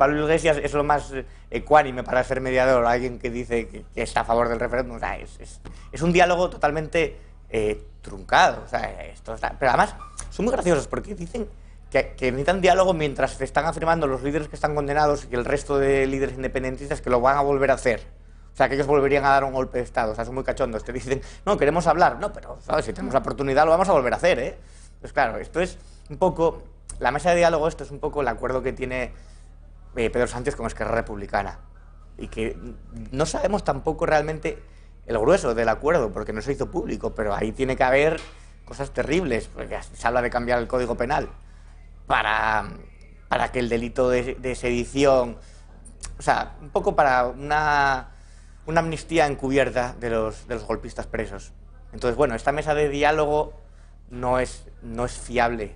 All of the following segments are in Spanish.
Pablo Iglesias es lo más ecuánime para ser mediador, alguien que dice que está a favor del referéndum. O sea, es un diálogo totalmente truncado. O sea, pero además son muy graciosos porque dicen que necesitan diálogo mientras se están afirmando los líderes que están condenados y el resto de líderes independentistas que lo van a volver a hacer. O sea, que ellos volverían a dar un golpe de Estado. O sea, son muy cachondos. Te dicen, no, queremos hablar. No, pero ¿sabes? Si tenemos la oportunidad lo vamos a volver a hacer, ¿eh? Pues claro, esto es un poco... La mesa de diálogo, esto es un poco el acuerdo que tiene Pedro Sánchez con Esquerra Republicana. Y que no sabemos tampoco realmente el grueso del acuerdo, porque no se hizo público, pero ahí tiene que haber cosas terribles, porque se habla de cambiar el Código Penal para que el delito de sedición... O sea, un poco para una amnistía encubierta de los golpistas presos. Entonces, bueno, esta mesa de diálogo no es fiable,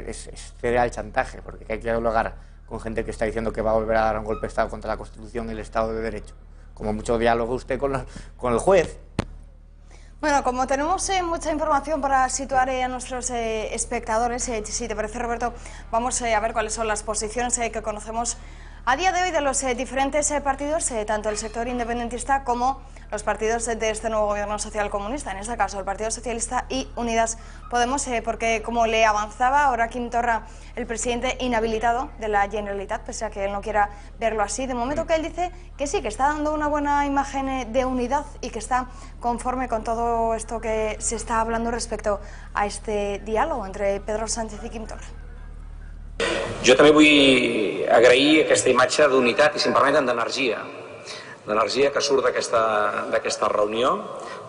es ceder al chantaje, porque hay que dialogar con gente que está diciendo que va a volver a dar un golpe de Estado contra la Constitución y el Estado de Derecho. Como mucho diálogo usted con el juez. Bueno, como tenemos mucha información para situar a nuestros espectadores, si te parece, Roberto, vamos a ver cuáles son las posiciones que conocemos a día de hoy de los diferentes partidos, tanto el sector independentista como los partidos de este nuevo gobierno social comunista, en este caso el Partido Socialista y Unidas Podemos, porque como le avanzaba ahora Quim Torra, el presidente inhabilitado de la Generalitat, pese a que él no quiera verlo así, de momento que él dice que sí, que está dando una buena imagen de unidad y que está conforme con todo esto que se está hablando respecto a este diálogo entre Pedro Sánchez i Quim Torra. Jo també vull agrair aquesta imatge d'unitat i, si em permeten, d'energia que surt d'aquesta reunió.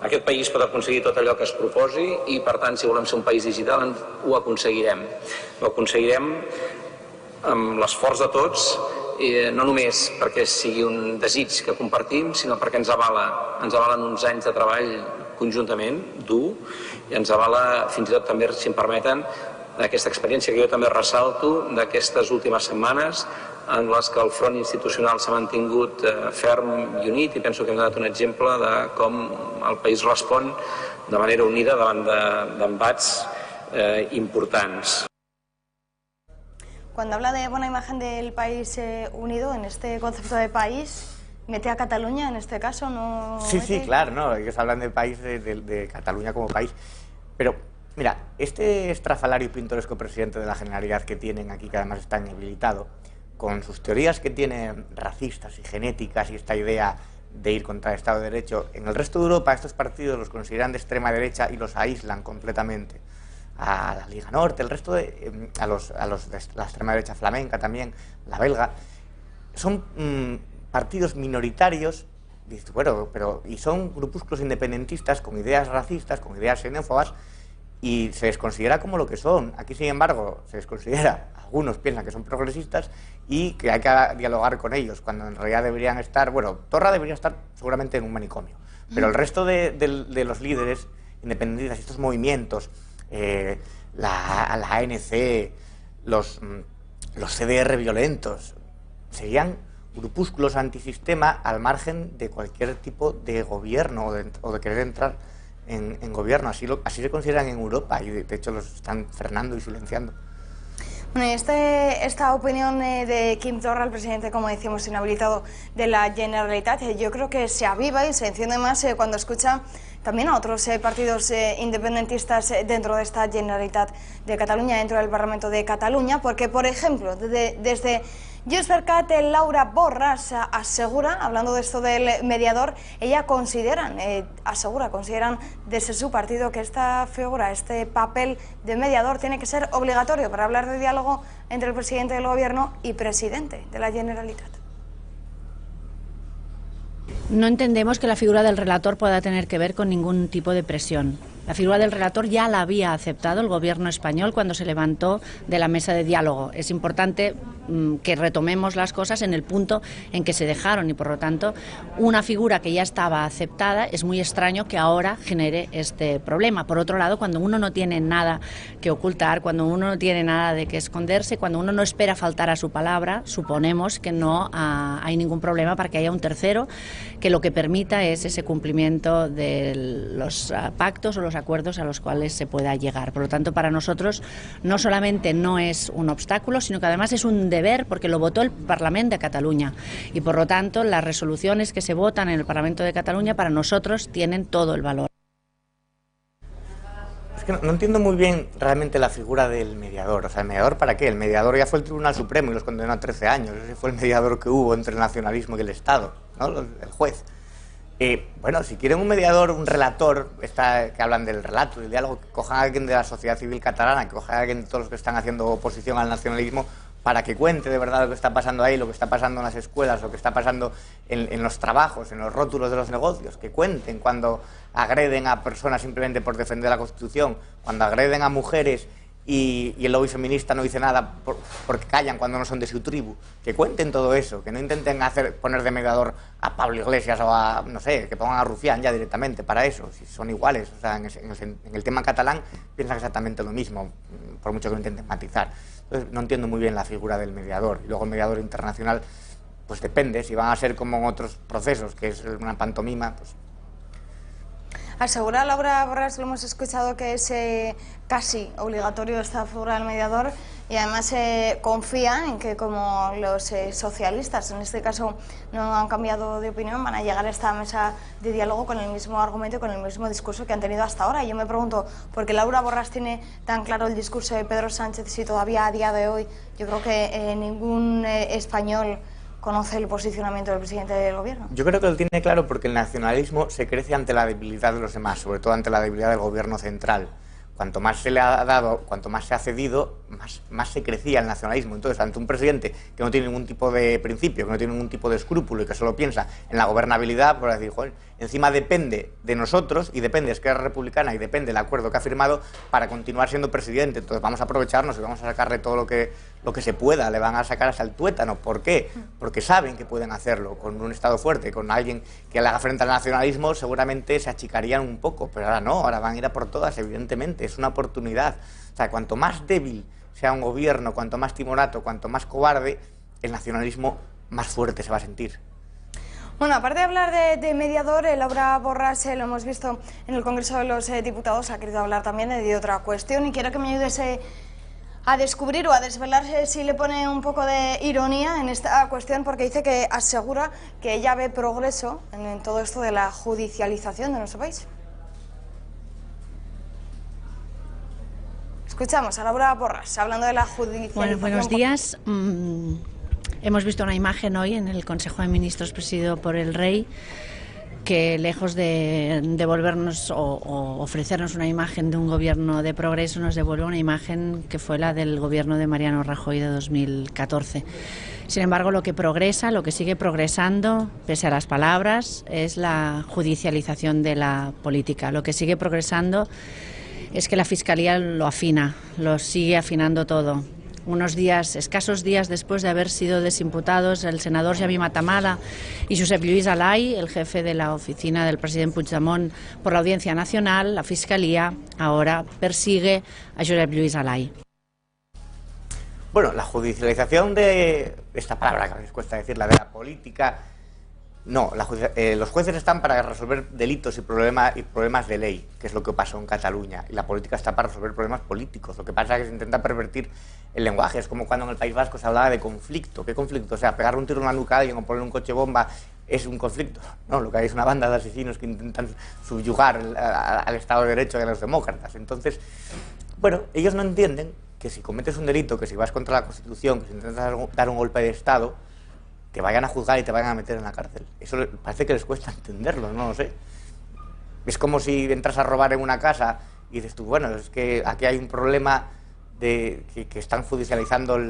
Aquest país pot aconseguir tot allò que es proposi i, per tant, si volem ser un país digital, ho aconseguirem. Ho aconseguirem amb l'esforç de tots, no només perquè sigui un desig que compartim, sinó perquè ens avalen uns anys de treball conjuntament, dur, i ens avala fins i tot també, si em permeten, d'aquesta experiència que jo també ressalto d'aquestes últimes setmanes en les que el front institucional s'ha mantingut ferm i unit, i penso que hem donat un exemple de com el país respon de manera unida davant d'embats importants. Cuando habla de buena imagen del país unido, en este concepto de país, ¿mete a Cataluña en este caso? ¿No sí, mete? Sí, claro, no, ellos hablan del país, de Cataluña como país, pero... Mira, este estrafalario y pintoresco presidente de la Generalidad que tienen aquí, que además está inhabilitado, con sus teorías que tiene racistas y genéticas y esta idea de ir contra el Estado de Derecho, en el resto de Europa estos partidos los consideran de extrema derecha y los aíslan completamente. A la Liga Norte, el resto a los de la extrema derecha flamenca también, la belga, son partidos minoritarios, bueno, y son grupúsculos independentistas con ideas racistas, con ideas xenófobas, y se les considera como lo que son. Aquí, sin embargo, se les considera, algunos piensan que son progresistas y que hay que dialogar con ellos, cuando en realidad deberían estar, bueno, Torra debería estar seguramente en un manicomio, pero el resto de los líderes independentistas, estos movimientos, la ANC, los CDR violentos, serían grupúsculos antisistema al margen de cualquier tipo de gobierno o de querer entrar en gobierno. Así se consideran en Europa y de hecho los están frenando y silenciando. Bueno, esta opinión de Quim Torra, el presidente, como decíamos, inhabilitado de la Generalitat, yo creo que se aviva y se enciende más cuando escucha también a otros partidos independentistas dentro de esta Generalitat de Cataluña, dentro del Parlamento de Cataluña, porque, por ejemplo, desde Junts per Cat, Laura Borras asegura, hablando de esto del mediador, ella consideran desde su partido que esta figura, este papel de mediador tiene que ser obligatorio para hablar de diálogo entre el presidente del gobierno y presidente de la Generalitat. No entendemos que la figura del relator pueda tener que ver con ningún tipo de presión. La figura del relator ya la había aceptado el gobierno español cuando se levantó de la mesa de diálogo. Es importante que retomemos las cosas en el punto en que se dejaron y, por lo tanto, una figura que ya estaba aceptada, es muy extraño que ahora genere este problema. Por otro lado, cuando uno no tiene nada que ocultar, cuando uno no tiene nada de que esconderse, cuando uno no espera faltar a su palabra, suponemos que no hay ningún problema para que haya un tercero que lo que permita es ese cumplimiento de los pactos o los acuerdos a los cuales se pueda llegar. Por lo tanto, para nosotros no solamente no es un obstáculo, sino que además es un deber, porque lo votó el Parlamento de Cataluña y por lo tanto las resoluciones que se votan en el Parlamento de Cataluña para nosotros tienen todo el valor. Es que no entiendo muy bien realmente la figura del mediador. O sea, ¿el mediador para qué? El mediador ya fue el Tribunal Supremo y los condenó a 13 años. Ese fue el mediador que hubo entre el nacionalismo y el Estado, ¿no? El juez. Bueno, si quieren un mediador, un relator, que hablan del relato, del diálogo, que cojan a alguien de la sociedad civil catalana, que cojan a alguien de todos los que están haciendo oposición al nacionalismo, para que cuente de verdad lo que está pasando ahí, lo que está pasando en las escuelas, lo que está pasando en los trabajos, en los rótulos de los negocios, que cuenten cuando agreden a personas simplemente por defender la Constitución, cuando agreden a mujeres y el lobby feminista no dice nada porque callan cuando no son de su tribu, que cuenten todo eso, que no intenten poner de mediador a Pablo Iglesias o a, no sé, que pongan a Rufián ya directamente para eso, si son iguales. O sea, en el tema catalán piensan exactamente lo mismo, por mucho que lo intenten matizar. Entonces no entiendo muy bien la figura del mediador. Y luego el mediador internacional, pues depende, si van a ser como en otros procesos, que es una pantomima, pues... Asegura Laura Borràs, lo hemos escuchado, que es casi obligatorio esta figura del mediador y además confía en que como los socialistas en este caso no han cambiado de opinión, van a llegar a esta mesa de diálogo con el mismo argumento y con el mismo discurso que han tenido hasta ahora. Y yo me pregunto, ¿por qué Laura Borràs tiene tan claro el discurso de Pedro Sánchez si todavía a día de hoy yo creo que ningún español conoce el posicionamiento del presidente del gobierno? Yo creo que lo tiene claro porque el nacionalismo se crece ante la debilidad de los demás, sobre todo ante la debilidad del gobierno central. Cuanto más se le ha dado, cuanto más se ha cedido, más se crecía el nacionalismo. Entonces, ante un presidente que no tiene ningún tipo de principio, que no tiene ningún tipo de escrúpulo y que solo piensa en la gobernabilidad, por decir, joder, encima depende de nosotros y depende de Esquerra Republicana y depende del acuerdo que ha firmado para continuar siendo presidente. Entonces vamos a aprovecharnos y vamos a sacarle todo lo que se pueda, le van a sacar hasta el tuétano. ¿Por qué? Porque saben que pueden hacerlo con un Estado fuerte, con alguien que le haga frente al nacionalismo, seguramente se achicarían un poco, pero ahora no, ahora van a ir a por todas, evidentemente, es una oportunidad. O sea, cuanto más débil sea un gobierno, cuanto más timorato, cuanto más cobarde, el nacionalismo más fuerte se va a sentir. Bueno, aparte de hablar de mediador, Laura Borràs, lo hemos visto en el Congreso de los Diputados, ha querido hablar también de otra cuestión y quiero que me ayudes a descubrir o a desvelar si le pone un poco de ironía en esta cuestión, porque dice que asegura que ella ve progreso en todo esto de la judicialización de nuestro país. Escuchamos a Laura Borràs hablando de la judicialización. Bueno, buenos días. Hemos visto una imagen hoy en el Consejo de Ministros presidido por el Rey que, lejos de devolvernos o ofrecernos una imagen de un gobierno de progreso, nos devuelve una imagen que fue la del gobierno de Mariano Rajoy de 2014. Sin embargo, lo que progresa, lo que sigue progresando, pese a las palabras, es la judicialización de la política. Lo que sigue progresando es que la Fiscalía lo afina, lo sigue afinando todo. Unos días, escasos días después de haber sido desimputados el senador Xavier Matamala y Josep Lluís Alay, el jefe de la oficina del presidente Puigdemont, por la Audiencia Nacional, la Fiscalía ahora persigue a Josep Lluís Alay. Bueno, la judicialización de esta palabra que a veces cuesta decirla, de la política, no, los jueces están para resolver delitos y problemas de ley, que es lo que pasó en Cataluña, y la política está para resolver problemas políticos. Lo que pasa es que se intenta pervertir el lenguaje, es como cuando en el País Vasco se hablaba de conflicto. ¿Qué conflicto? O sea, pegarle un tiro en la nuca a alguien o ponerle un coche bomba es un conflicto. No, lo que hay es una banda de asesinos que intentan subyugar al Estado de Derecho y a los demócratas. Entonces, bueno, ellos no entienden que si cometes un delito, que si vas contra la Constitución, que si intentas dar un golpe de Estado, te vayan a juzgar y te vayan a meter en la cárcel. Eso parece que les cuesta entenderlo, no lo sé. Es como si entras a robar en una casa y dices tú, bueno, es que aquí hay un problema de que están judicializando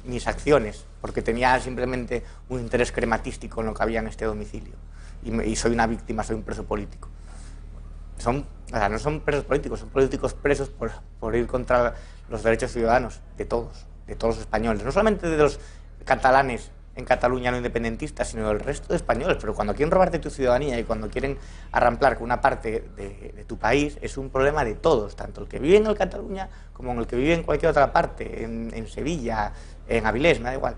mis acciones, porque tenía simplemente un interés crematístico en lo que había en este domicilio. Y soy una víctima, soy un preso político. No son presos políticos, son políticos presos por ir contra los derechos ciudadanos de todos los españoles. No solamente de los catalanes en Cataluña no independentistas, sino del resto de españoles. Pero cuando quieren robarte tu ciudadanía y cuando quieren arramplar con una parte de tu país, es un problema de todos, tanto el que vive en Cataluña como el que vive en cualquier otra parte, en Sevilla, en Avilés, me da igual.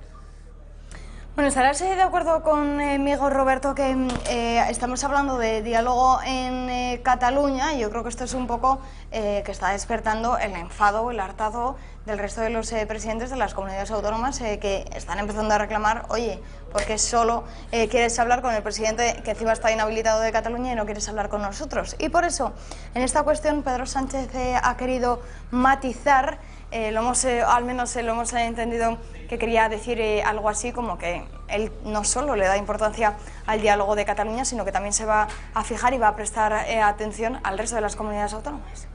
Bueno, estarás de acuerdo conmigo, Roberto, que estamos hablando de diálogo en Cataluña, y yo creo que esto es un poco que está despertando el enfado, el hartazgo del resto de los presidentes de las comunidades autónomas que están empezando a reclamar, oye, porque solo quieres hablar con el presidente que encima está inhabilitado de Cataluña y no quieres hablar con nosotros. Y por eso, en esta cuestión, Pedro Sánchez ha querido matizar, al menos lo hemos entendido, que quería decir algo así como que él no solo le da importancia al diálogo de Cataluña, sino que también se va a fijar y va a prestar atención al resto de las comunidades autónomas.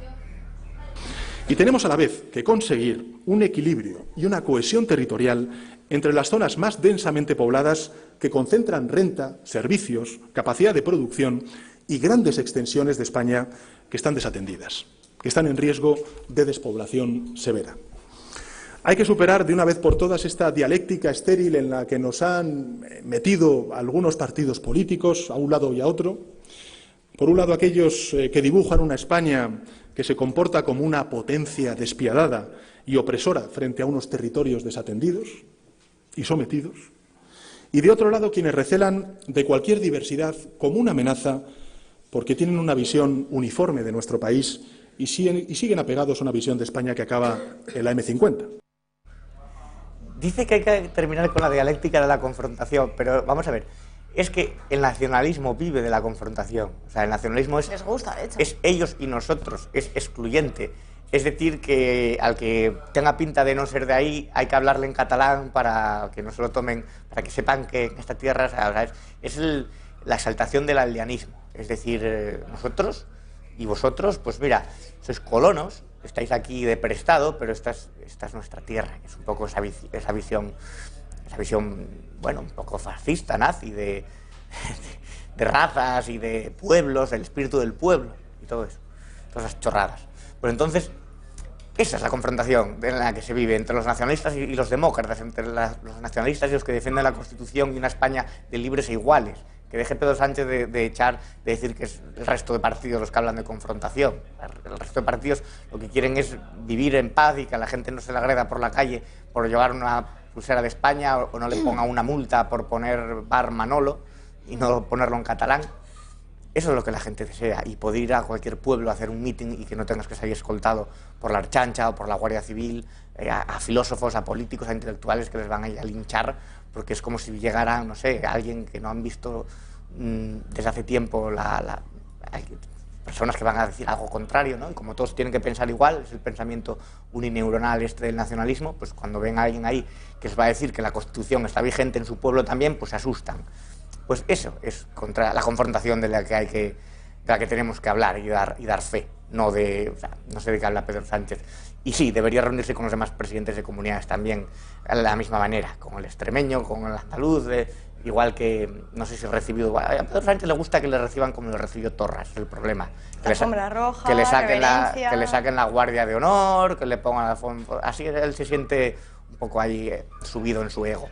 Y tenemos a la vez que conseguir un equilibrio y una cohesión territorial entre las zonas más densamente pobladas que concentran renta, servicios, capacidad de producción y grandes extensiones de España que están desatendidas, que están en riesgo de despoblación severa. Hay que superar de una vez por todas esta dialéctica estéril en la que nos han metido algunos partidos políticos a un lado y a otro. Por un lado, aquellos que dibujan una España que se comporta como una potencia despiadada y opresora frente a unos territorios desatendidos y sometidos. Y de otro lado, quienes recelan de cualquier diversidad como una amenaza porque tienen una visión uniforme de nuestro país y siguen apegados a una visión de España que acaba en la M50. Dice que hay que terminar con la dialéctica de la confrontación, pero vamos a ver, es que el nacionalismo vive de la confrontación. O sea, el nacionalismo Les gusta, de hecho. es ellos y nosotros, es excluyente. Es decir, que al que tenga pinta de no ser de ahí hay que hablarle en catalán para que no se lo tomen, para que sepan que en esta tierra, o sea, la exaltación del aldeanismo. Es decir, nosotros y vosotros, pues mira, sois colonos, estáis aquí de prestado, pero esta es nuestra tierra. Es un poco esa visión, bueno, un poco fascista, nazi, de razas y de pueblos, el espíritu del pueblo y todo eso, todas esas chorradas. Pues entonces, esa es la confrontación en la que se vive entre los nacionalistas y los demócratas, entre los nacionalistas y los que defienden la Constitución y una España de libres e iguales. Que deje Pedro Sánchez de decir que es el resto de partidos los que hablan de confrontación. El resto de partidos lo que quieren es vivir en paz y que a la gente no se le agreda por la calle por llevar una pulsera de España o no le ponga una multa por poner Bar Manolo y no ponerlo en catalán. Eso es lo que la gente desea, y poder ir a cualquier pueblo a hacer un mitin y que no tengas que salir escoltado por la Archancha o por la Guardia Civil, a filósofos, a políticos, a intelectuales que les van a ir a linchar, porque es como si llegara, no sé, alguien que no han visto desde hace tiempo, hay personas que van a decir algo contrario, ¿no? Y como todos tienen que pensar igual, es el pensamiento unineuronal del nacionalismo, pues cuando ven a alguien ahí que les va a decir que la Constitución está vigente en su pueblo también, pues se asustan. Pues eso es contra la confrontación de la que tenemos que hablar y dar fe, no sé de qué habla Pedro Sánchez. Y sí, debería reunirse con los demás presidentes de comunidades también de la misma manera, con el extremeño, con el andaluz, igual que, no sé si recibido... A Pedro Sánchez le gusta que le reciban como le recibió Torras, es el problema. La alfombra roja, que le saquen la guardia de honor, que le pongan así él se siente un poco ahí subido en su ego.